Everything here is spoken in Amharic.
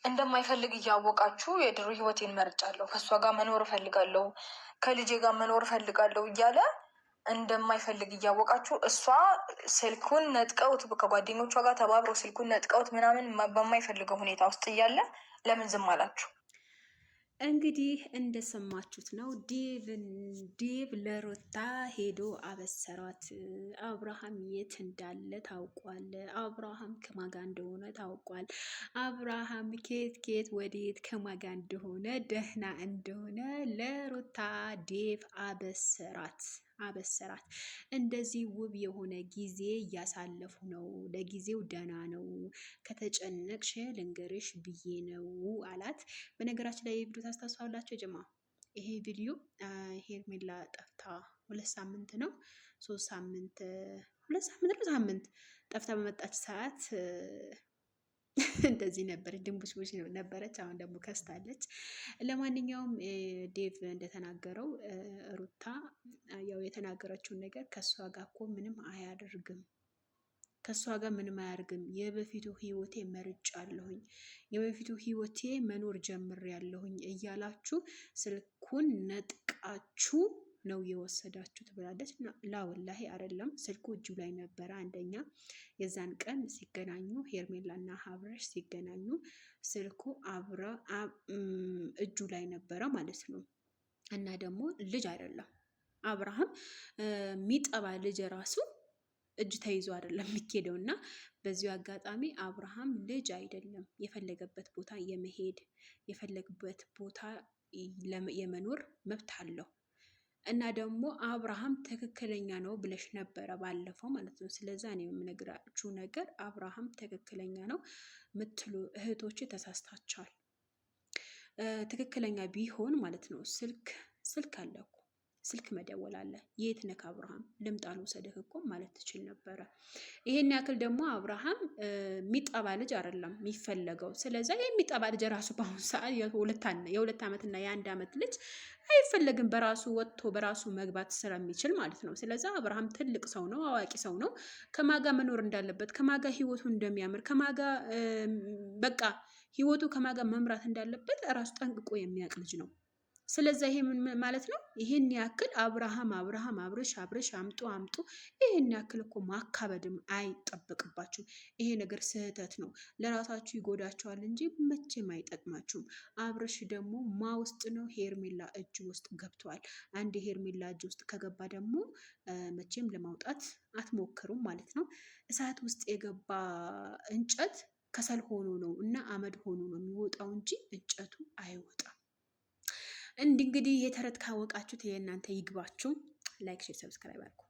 እንደማይፈልግ እያወቃችሁ የድሮ ህይወቴን መርጫለሁ፣ ከእሷ ጋር መኖር እፈልጋለሁ፣ ከልጄ ጋር መኖር እፈልጋለሁ እያለ እንደማይፈልግ እያወቃችሁ እሷ ስልኩን ነጥቀውት ከጓደኞቿ ጋር ተባብረው ስልኩን ነጥቀውት ምናምን በማይፈልገው ሁኔታ ውስጥ እያለ ለምን ዝም አላችሁ? እንግዲህ እንደሰማችሁት ነው። ዴቭ ለሩታ ሄዶ አበሰራት። አብርሃም የት እንዳለ ታውቋል። አብርሃም ከማጋ እንደሆነ ታውቋል። አብርሃም ኬት ወዴት ከማጋ እንደሆነ ደህና እንደሆነ ለሩታ ዴቭ አበሰራት። እንደዚህ ውብ የሆነ ጊዜ እያሳለፉ ነው። ለጊዜው ደህና ነው። ከተጨነቅሽ ልንገርሽ ብዬ ነው አላት። በነገራችን ላይ ቪዲዮ ታስታውሳላችሁ ጀማ። ይሄ ቪዲዮ ሄርሜላ ጠፍታ 2 ሳምንት ነው 3 ሳምንት 2 ሳምንት ነው ሳምንት ጠፍታ በመጣች ሰዓት እንደዚህ ነበረች፣ ድንቡሽቡሽ ነበረች። አሁን ደግሞ ከስታለች። ለማንኛውም ዴቭ እንደተናገረው ሩታ ያው የተናገረችውን ነገር ከእሷ ጋር እኮ ምንም አያደርግም፣ ከእሷ ጋር ምንም አያደርግም። የበፊቱ ህይወቴ መርጫለሁኝ፣ የበፊቱ ህይወቴ መኖር ጀምሬያለሁኝ እያላችሁ ስልኩን ነጥቃችሁ ነው የወሰዳችሁት ብላለች። ላወላሂ አይደለም፣ ስልኩ እጁ ላይ ነበረ። አንደኛ የዛን ቀን ሲገናኙ ሄርሜላና አብርሽ ሲገናኙ ስልኩ እጁ ላይ ነበረ ማለት ነው። እና ደግሞ ልጅ አይደለም አብርሃም ሚጠባ ልጅ ራሱ እጅ ተይዞ አይደለም የሚኬደው። እና በዚሁ አጋጣሚ አብርሃም ልጅ አይደለም፣ የፈለገበት ቦታ የመሄድ የፈለገበት ቦታ የመኖር መብት አለው። እና ደግሞ አብርሃም ትክክለኛ ነው ብለሽ ነበረ ባለፈው ማለት ነው። ስለዛ እኔ የምነግራችሁ ነገር አብርሃም ትክክለኛ ነው ምትሉ እህቶች ተሳስታችኋል። ትክክለኛ ቢሆን ማለት ነው ስልክ አለ እኮ ስልክ መደወል አለ። የት ነህ አብርሃም ልምጣ ልውሰድህ እኮ ማለት ትችል ነበረ። ይሄን ያክል ደግሞ አብርሃም የሚጠባ ልጅ አይደለም የሚፈለገው። ስለዚ የሚጠባ ልጅ ራሱ በአሁኑ ሰዓት የ2 ዓመትና የ1 ዓመት ልጅ አይፈለግም፣ በራሱ ወጥቶ በራሱ መግባት ስለሚችል ማለት ነው። ስለዚ አብርሃም ትልቅ ሰው ነው፣ አዋቂ ሰው ነው። ከማጋ መኖር እንዳለበት፣ ከማጋ ህይወቱ እንደሚያምር፣ ከማጋ በቃ ህይወቱ ከማጋ መምራት እንዳለበት ራሱ ጠንቅቆ የሚያውቅ ልጅ ነው። ስለዚህ ይሄ ምን ማለት ነው? ይሄን ያክል አብርሃም አብርሽ አምጡ ይሄን ያክል እኮ ማካበድም አይጠበቅባችሁም። ይሄ ነገር ስህተት ነው። ለራሳችሁ ይጎዳችኋል እንጂ መቼም አይጠቅማችሁም። አብርሽ ደግሞ ውስጥ ነው ሄርሜላ እጅ ውስጥ ገብቷል። አንድ ሄርሜላ እጅ ውስጥ ከገባ ደግሞ መቼም ለማውጣት አትሞክሩም ማለት ነው። እሳት ውስጥ የገባ እንጨት ከሰል ሆኖ ነው እና አመድ ሆኖ ነው የሚወጣው እንጂ እንጨቱ አይወጣም። እንግዲህ የተረት ካወቃችሁት የእናንተ ይግባችሁ። ላይክ፣ ሼር፣ ሰብስክራይብ አድርጉ።